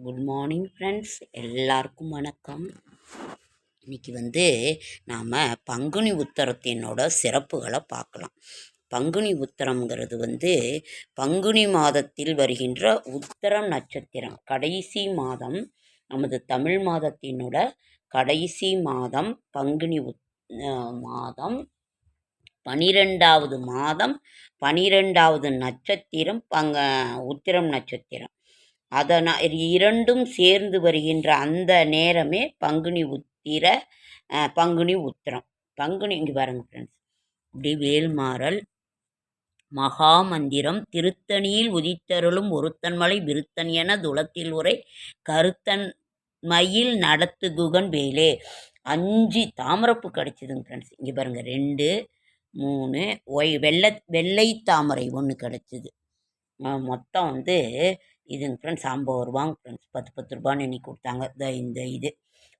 Good morning friends, எல்லாருக்கும் வணக்கம். இன்றைக்கி நாம் பங்குனி உத்தரத்தினோட சிறப்புகளை பார்க்கலாம். பங்குனி உத்தரம்ங்கிறது பங்குனி மாதத்தில் வருகின்ற உத்தரம் நட்சத்திரம் கடைசி மாதம். நமது தமிழ் மாதத்தினோட கடைசி மாதம் பங்குனி மாதம் 12வது மாதம், 12வது நட்சத்திரம் உத்திரம் நட்சத்திரம். அதனால் இரண்டும் சேர்ந்து வருகின்ற அந்த நேரமே பங்குனி உத்திரம். பங்குனி இங்கே பாருங்க ஃப்ரெண்ட்ஸ், இப்படி வேல்மாறல் மகாமந்திரம் திருத்தணியில் உதித்தருளும் ஒருத்தன்மலை விருத்தன் என துளத்தில் உரை கருத்தன் மயில் நடத்துகுகன் வேலே. 5 தாமரப்பு கிடச்சிதுங்க ஃப்ரெண்ட்ஸ். இங்கே பாருங்கள், 2 3 வெள்ளை தாமரை 1 கிடச்சிது. மொத்தம் இதுங்க ஃப்ரெண்ட்ஸ் 50 ரூபாங்க ஃப்ரெண்ட்ஸ். 10 ரூபான்னு எண்ணி கொடுத்தாங்க. இந்த இது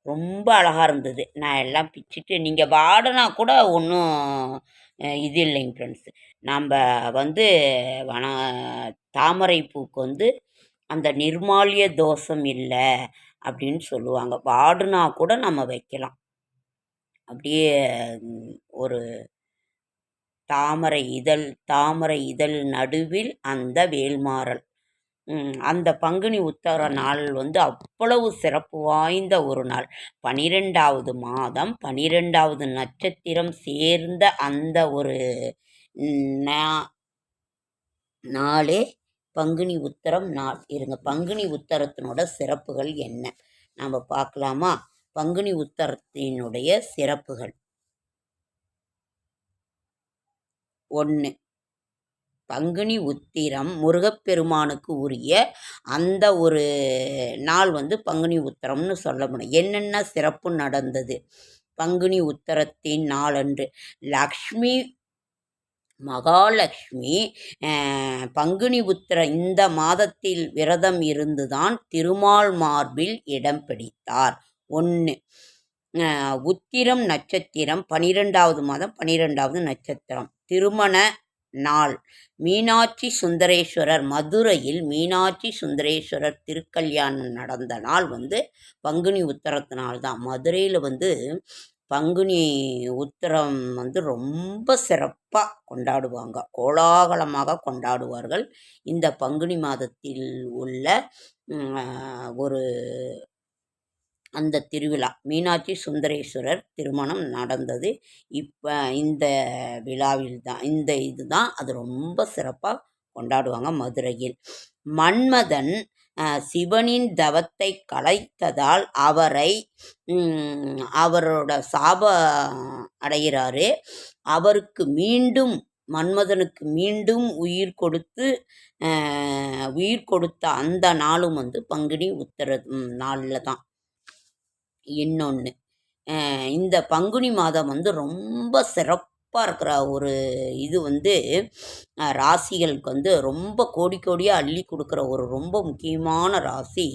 ரொம்ப அழகாக இருந்தது. நான் எல்லாம் பிச்சுட்டு, நீங்கள் வாடினா கூட ஒன்றும் இது இல்லைங்க ஃப்ரெண்ட்ஸ். நம்ம தாமரை பூக்கு அந்த நிர்மால்ய தோஷம் இல்லை அப்படின்னு சொல்லுவாங்க. வாடினா கூட நம்ம வைக்கலாம். அப்படியே ஒரு தாமரை இதழ் நடுவில் அந்த வேல்மாறல். அந்த பங்குனி உத்தர நாள் அவ்வளவு சிறப்பு வாய்ந்த ஒரு நாள். 12வது மாதம், 12வது நட்சத்திரம் சேர்ந்த அந்த ஒரு நாளே பங்குனி உத்தரம் நாள். பங்குனி உத்தரத்தினோட சிறப்புகள் என்ன நாம் பார்க்கலாமா? பங்குனி உத்தரத்தினுடைய சிறப்புகள்: 1. பங்குனி உத்திரம் முருகப்பெருமானுக்கு உரிய அந்த ஒரு நாள் பங்குனி உத்திரம்னு சொல்ல முடியும். என்னென்ன சிறப்பு நடந்தது பங்குனி உத்திரத்தின் நாளன்று? மகாலட்சுமி பங்குனி உத்திர இந்த மாதத்தில் விரதம் இருந்துதான் திருமால் மார்பில் இடம் பிடித்தார். 1. உத்திரம் நட்சத்திரம் 12வது மாதம், 12வது நட்சத்திரம் திருமண நாள். மீனாட்சி சுந்தரேஸ்வரர் மதுரையில் மீனாட்சி சுந்தரேஸ்வரர் திருக்கல்யாணம் நடந்த நாள் பங்குனி உத்திரத்தினால் தான். மதுரையில் பங்குனி உத்திரம் ரொம்ப சிறப்பாக கொண்டாடுவாங்க, கோலாகலமாக கொண்டாடுவார்கள். இந்த பங்குனி மாதத்தில் உள்ள ஒரு அந்த திருவிழா மீனாட்சி சுந்தரேஸ்வரர் திருமணம் நடந்தது. இப்போ இந்த விழாவில் தான் இதுதான் அது ரொம்ப சிறப்பாக கொண்டாடுவாங்க மதுரையில். மன்மதன் சிவனின் தவத்தை கலைத்ததால் அவரோட சாப அடைகிறாரு. அவருக்கு மன்மதனுக்கு மீண்டும் உயிர் கொடுத்த அந்த நாளும் பங்குனி உத்திர நாளில் தான். இன்னொன்று, இந்த பங்குனி மாதம் ரொம்ப சிறப்பாக இருக்கிற ஒரு இது ராசிகளுக்கு ரொம்ப கோடியாக அள்ளி கொடுக்குற ஒரு ரொம்ப முக்கியமான ராசி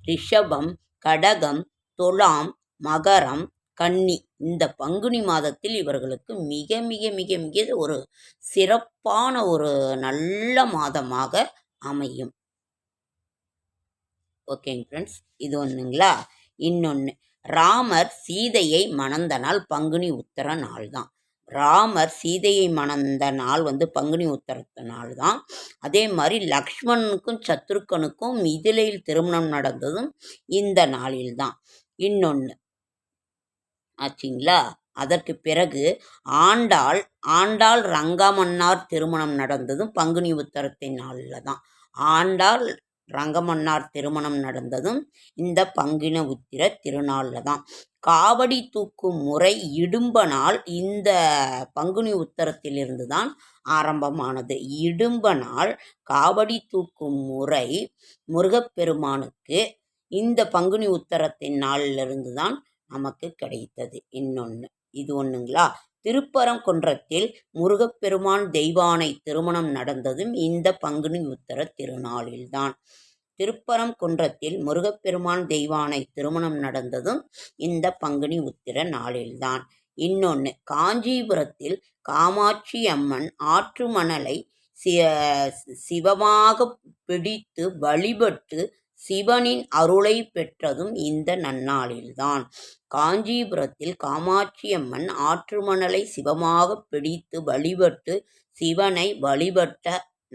ரிஷபம், கடகம், துலாம், மகரம், கன்னி. இந்த பங்குனி மாதத்தில் இவர்களுக்கு மிக மிக மிக மிக ஒரு சிறப்பான ஒரு நல்ல மாதமாக அமையும். ஓகேங்க ஃப்ரெண்ட்ஸ், இது ஒன்றுங்களா? இன்னொன்று, ராமர் சீதையை மணந்த நாள் பங்குனி உத்திர நாள் தான். ராமர் சீதையை மணந்த நாள் பங்குனி உத்திரத்த நாள் தான். அதே மாதிரி லக்ஷ்மணனுக்கும் சத்ருக்கனுக்கும் மிதிலையில் திருமணம் நடந்ததும் இந்த நாளில் தான். இன்னொன்று ஆச்சுங்களா? அதற்கு பிறகு ஆண்டாள் ரங்கமன்னார் திருமணம் நடந்ததும் பங்குனி உத்திரத்தின் நாளில் தான். ஆண்டாள் ரங்கமன்னார் திருமணம் நடந்ததும் இந்த பங்குனி உத்திர திருநாளில் தான். காவடி தூக்கும் முறை இடும்ப நாள் இந்த பங்குனி உத்திரத்திலிருந்து தான் ஆரம்பமானது. இடும்ப நாள் காவடி தூக்கும் முறை முருகப்பெருமானுக்கு இந்த பங்குனி உத்திரத்தின் நாளிலிருந்து தான் நமக்கு கிடைத்தது. இன்னொன்று, இது ஒன்றுங்களா? திருப்பரங்குன்றத்தில் முருகப்பெருமான் தெய்வானை திருமணம் நடந்ததும் இந்த பங்குனி உத்திர திருநாளில்தான். திருப்பரங்குன்றத்தில் முருகப்பெருமான் தெய்வானை திருமணம் நடந்ததும் இந்த பங்குனி உத்திர நாளில்தான். இன்னொன்று, காஞ்சிபுரத்தில் காமாட்சி அம்மன் ஆற்று மணலை சிவமாக பிடித்து வழிபட்டு சிவனின் அருளை பெற்றதும் இந்த நன்னாளில்தான். காஞ்சிபுரத்தில் காமாட்சியம்மன் ஆற்று மணலை சிவமாகப் பிடித்து வழிபட்டு சிவனை வழிபட்ட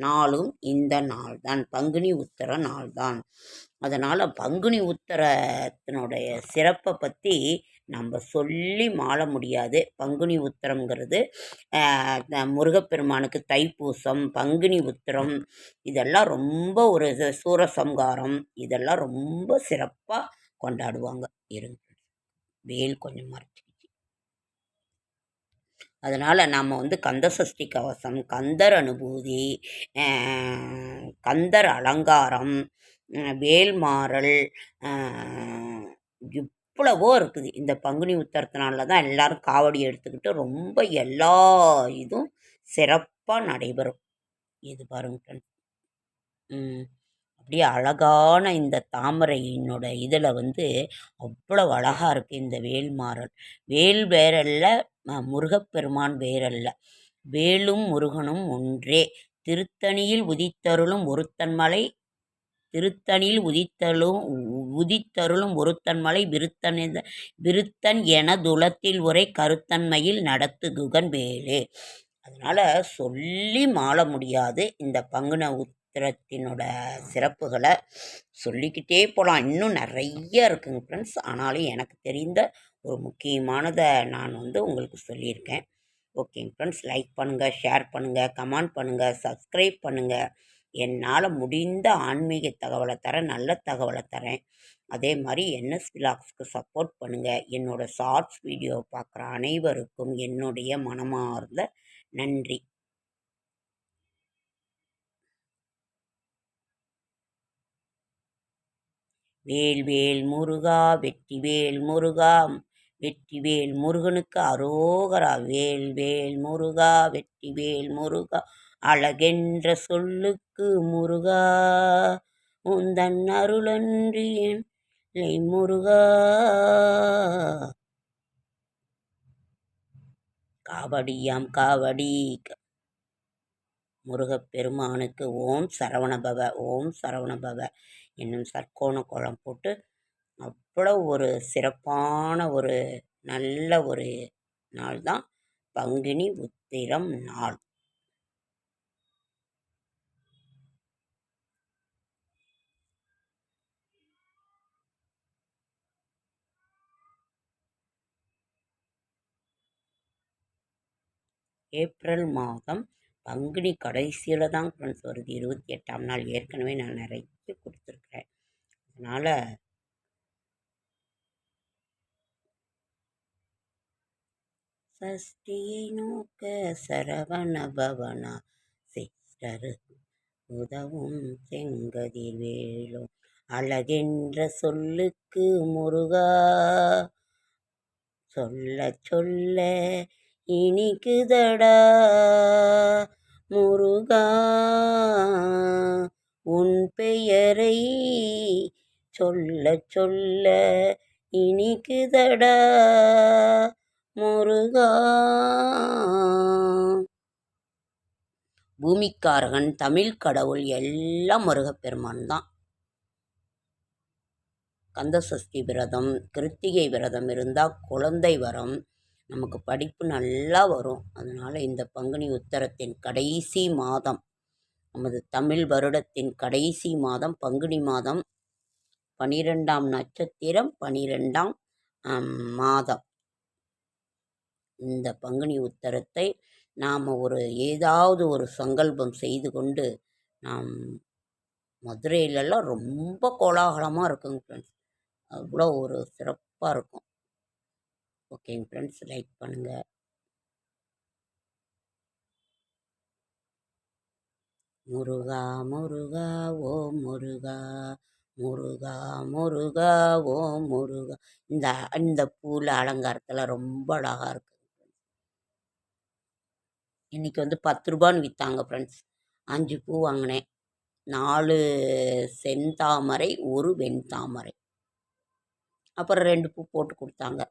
நாளும் இந்த நாள்தான், பங்குனி உத்தர நாள்தான். அதனால் பங்குனி உத்தரத்தினுடைய சிறப்பை பற்றி நம்ம சொல்லி மாள முடியாது. பங்குனி உத்திரம்ங்கிறது முருகப்பெருமானுக்கு தைப்பூசம், பங்குனி உத்திரம் இதெல்லாம் ரொம்ப ஒரு சூரசம்ஹாரம் இதெல்லாம் ரொம்ப சிறப்பாக கொண்டாடுவாங்க. இருங்க, வேல் கொஞ்சம் மறைச்சிக்கிச்சு. அதனால் நம்ம கந்த சஷ்டி கவசம், கந்தர் அனுபூதி, கந்தர் அலங்காரம், வேல்மாறல் எவ்வளவோ இருக்குது. இந்த பங்குனி உத்திரத்தினால தான் எல்லோரும் காவடி எடுத்துக்கிட்டு ரொம்ப எல்லா இதுவும் சிறப்பாக நடைபெறும். இது பாருங்க ஃப்ரெண்ட்ஸ், அப்படியே அழகான இந்த தாமரையினோட இதில் அவ்வளவு அழகாக இருக்குது இந்த வேல்மாறல். வேல் வேறல்ல, முருகப்பெருமான் வேறல்ல, வேலும் முருகனும் ஒன்றே. திருத்தணியில் உதித்தருளும் ஒருத்தன்மலை ஒருத்தன்மலை விருத்தன் என துளத்தில் உரை கருத்தன்மையில் நடத்துகுகன் வேலே. அதனால் சொல்லி மாள முடியாது. இந்த பங்குன உத்திரத்தினோட சிறப்புகளை சொல்லிக்கிட்டே போகலாம். இன்னும் நிறைய இருக்குங்க ஃப்ரெண்ட்ஸ். ஆனாலும் எனக்கு தெரிந்த ஒரு முக்கியமானதை நான் உங்களுக்கு சொல்லியிருக்கேன். ஓகேங்க ஃப்ரெண்ட்ஸ், லைக் பண்ணுங்கள், ஷேர் பண்ணுங்கள், கமெண்ட் பண்ணுங்கள், சப்ஸ்கிரைப் பண்ணுங்கள். என்னால் முடிந்த ஆன்மீக தகவலை தரேன், நல்ல தகவலை தரேன். அதே மாதிரி என்எஸ் விலாக்ஸ்க்கு சப்போர்ட் பண்ணுங்கள். என்னோடய ஷார்ட்ஸ் வீடியோ பார்க்குற அனைவருக்கும் என்னுடைய மனமார்ந்த நன்றி. வேல்வேல் முருகா, வெற்றிவேல் முருகா, வெற்றிவேல் முருகனுக்கு அரோகரா. வேல்வேல் முருகா, வெற்றிவேல் முருகா, அழகென்ற சொல்லுக்கு முருகா, உந்தன் அருளன்றி இல்லை முருகா. காவடியாம் காவடி முருகப்பெருமானுக்கு ஓம் சரவணபவ, ஓம் சரவணபவ என்னும் சர்க்கோண கோலம் போட்டு அவ்வளோ ஒரு சிறப்பான ஒரு நல்ல ஒரு நாள் தான் பங்குனி உத்திரம் நாள். ஏப்ரல் மாதம் பங்குனி கடைசியில் தான் ஃப்ரெண்ட்ஸ் வருது. 28ஆம் நாள். ஏற்கனவே நான் நிறைய கொடுத்துருக்குறேன். அதனால் சஷ்டியை நோக்க சரவண பவனா சிஸ்டரு உதவும் செங்கதிர் வேலும் அழகென்ற சொல்லுக்கு முருகா, சொல்ல சொல்ல இனிக்குதடா முருகா, உன் பெயரை சொல்ல சொல்ல இனிக்குதடா முருகா. பூமிக்காரகன், தமிழ் கடவுள் எல்லாம் முருகப்பெருமான் தான். கந்தசஷ்டி விரதம், கிருத்திகை விரதம் இருந்தால் குழந்தை வரம், நமக்கு படிப்பு நல்லா வரும். அதனால் இந்த பங்குனி உத்திரத்தின் கடைசி மாதம், நமது தமிழ் வருடத்தின் கடைசி மாதம் பங்குனி மாதம், 12ஆம் நட்சத்திரம், 12ஆம் மாதம். இந்த பங்குனி உத்திரத்தை நாம் ஏதாவது ஒரு சங்கல்பம் செய்து கொண்டு, நாம் மதுரையிலெல்லாம் ரொம்ப கோலாகலமாக இருக்குங்க ஃப்ரெண்ட்ஸ். அவ்வளோ ஒரு சிறப்பாக இருக்கும். ஓகேங்க ஃப்ரெண்ட்ஸ், லைக் பண்ணுங்கள். முருகா முருகா ஓ முருகா, முருகா முருகா ஓ முருகா. இந்த பூவில் அலங்காரத்தில் ரொம்ப அழகாக இருக்குது. இன்றைக்கி 10 ரூபான்னு விற்றாங்க ஃப்ரெண்ட்ஸ். 5 பூ வாங்கினேன். 4 செந்தாமரை, 1 வெண்தாமரை, அப்புறம் 2 பூ போட்டு கொடுத்தாங்க.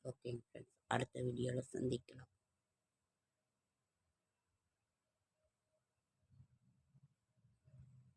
ஓகேங்க ஃப்ரெண்ட்ஸ், அடுத்த வீடியோவில் சந்திக்கலாம்.